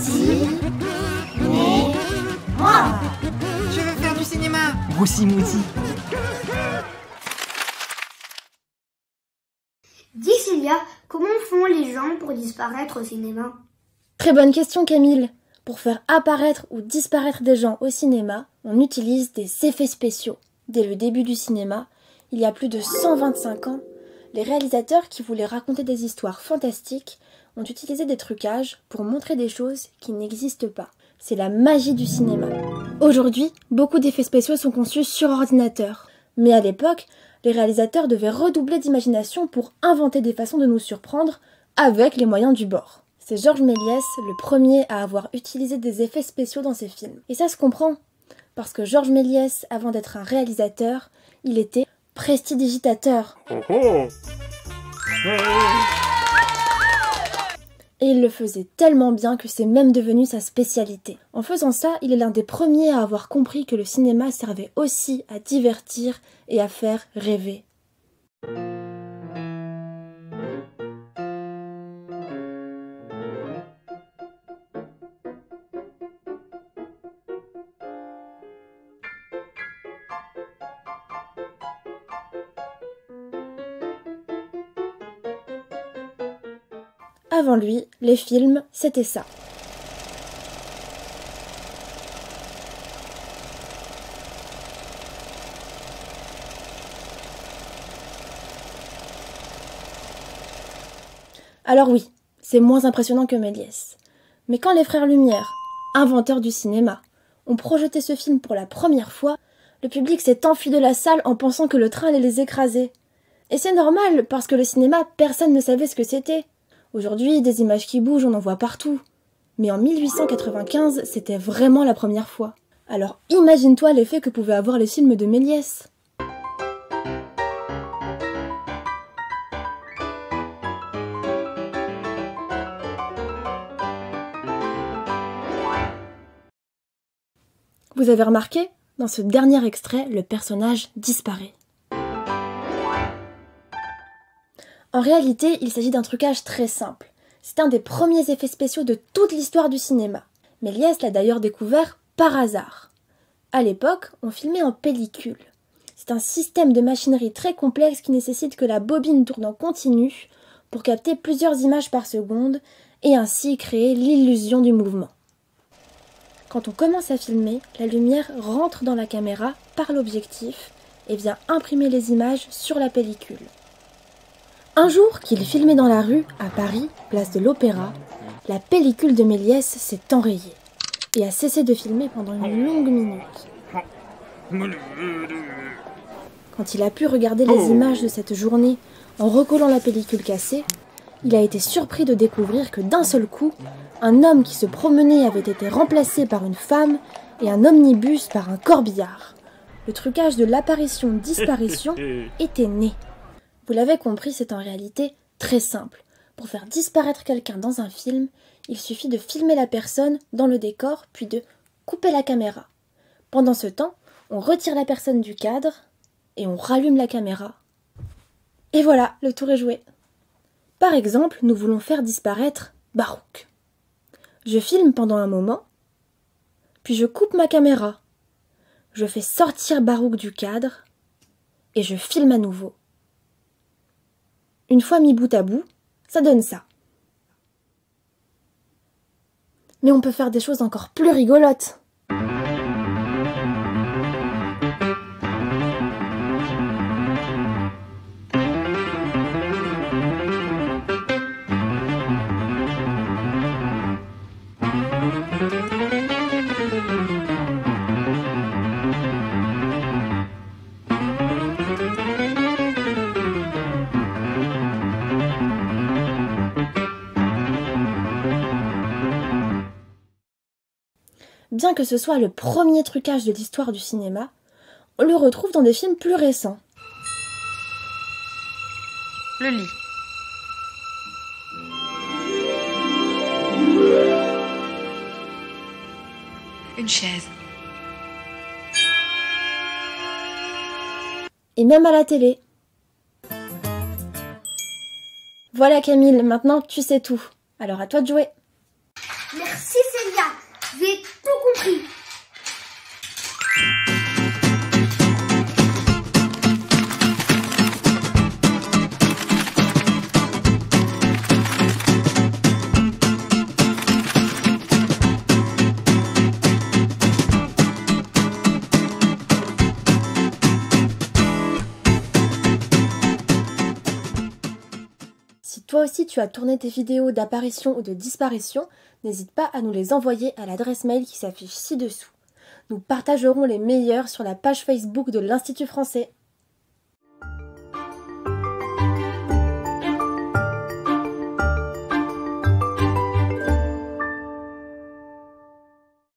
Ciné-moi. Je veux faire du cinéma. Roussi-moussi. Dis Célia, comment font les gens pour disparaître au cinéma? Très bonne question Camille. Pour faire apparaître ou disparaître des gens au cinéma, on utilise des effets spéciaux. Dès le début du cinéma, il y a plus de 125 ans, les réalisateurs qui voulaient raconter des histoires fantastiques ont utilisé des trucages pour montrer des choses qui n'existent pas. C'est la magie du cinéma. Aujourd'hui, beaucoup d'effets spéciaux sont conçus sur ordinateur. Mais à l'époque, les réalisateurs devaient redoubler d'imagination pour inventer des façons de nous surprendre avec les moyens du bord. C'est Georges Méliès, le premier à avoir utilisé des effets spéciaux dans ses films. Et ça se comprend, parce que Georges Méliès, avant d'être un réalisateur, il était prestidigitateur. Et il le faisait tellement bien que c'est même devenu sa spécialité. En faisant ça, il est l'un des premiers à avoir compris que le cinéma servait aussi à divertir et à faire rêver. Avant lui, les films, c'était ça. Alors oui, c'est moins impressionnant que Méliès. Mais quand les frères Lumière, inventeurs du cinéma, ont projeté ce film pour la première fois, le public s'est enfui de la salle en pensant que le train allait les écraser. Et c'est normal, parce que le cinéma, personne ne savait ce que c'était. Aujourd'hui, des images qui bougent, on en voit partout. Mais en 1895, c'était vraiment la première fois. Alors imagine-toi l'effet que pouvaient avoir les films de Méliès. Vous avez remarqué, dans ce dernier extrait, le personnage disparaît. En réalité, il s'agit d'un trucage très simple. C'est un des premiers effets spéciaux de toute l'histoire du cinéma. Méliès l'a d'ailleurs découvert par hasard. À l'époque, on filmait en pellicule. C'est un système de machinerie très complexe qui nécessite que la bobine tourne en continu pour capter plusieurs images par seconde et ainsi créer l'illusion du mouvement. Quand on commence à filmer, la lumière rentre dans la caméra par l'objectif et vient imprimer les images sur la pellicule. Un jour qu'il filmait dans la rue, à Paris, place de l'Opéra, la pellicule de Méliès s'est enrayée et a cessé de filmer pendant une longue minute. Quand il a pu regarder les images de cette journée en recollant la pellicule cassée, il a été surpris de découvrir que d'un seul coup, un homme qui se promenait avait été remplacé par une femme et un omnibus par un corbillard. Le trucage de l'apparition-disparition était né. Vous l'avez compris, c'est en réalité très simple. Pour faire disparaître quelqu'un dans un film, il suffit de filmer la personne dans le décor, puis de couper la caméra. Pendant ce temps, on retire la personne du cadre et on rallume la caméra. Et voilà, le tour est joué. Par exemple, nous voulons faire disparaître Barouk. Je filme pendant un moment, puis je coupe ma caméra. Je fais sortir Barouk du cadre et je filme à nouveau. Une fois mis bout à bout, ça donne ça. Mais on peut faire des choses encore plus rigolotes. Bien que ce soit le premier trucage de l'histoire du cinéma, on le retrouve dans des films plus récents. Le lit. Une chaise. Et même à la télé. Voilà Camille, maintenant tu sais tout. Alors à toi de jouer. Merci Célia, j'ai tout compris. Si toi aussi tu as tourné tes vidéos d'apparition ou de disparition, n'hésite pas à nous les envoyer à l'adresse mail qui s'affiche ci-dessous. Nous partagerons les meilleurs sur la page Facebook de l'Institut français.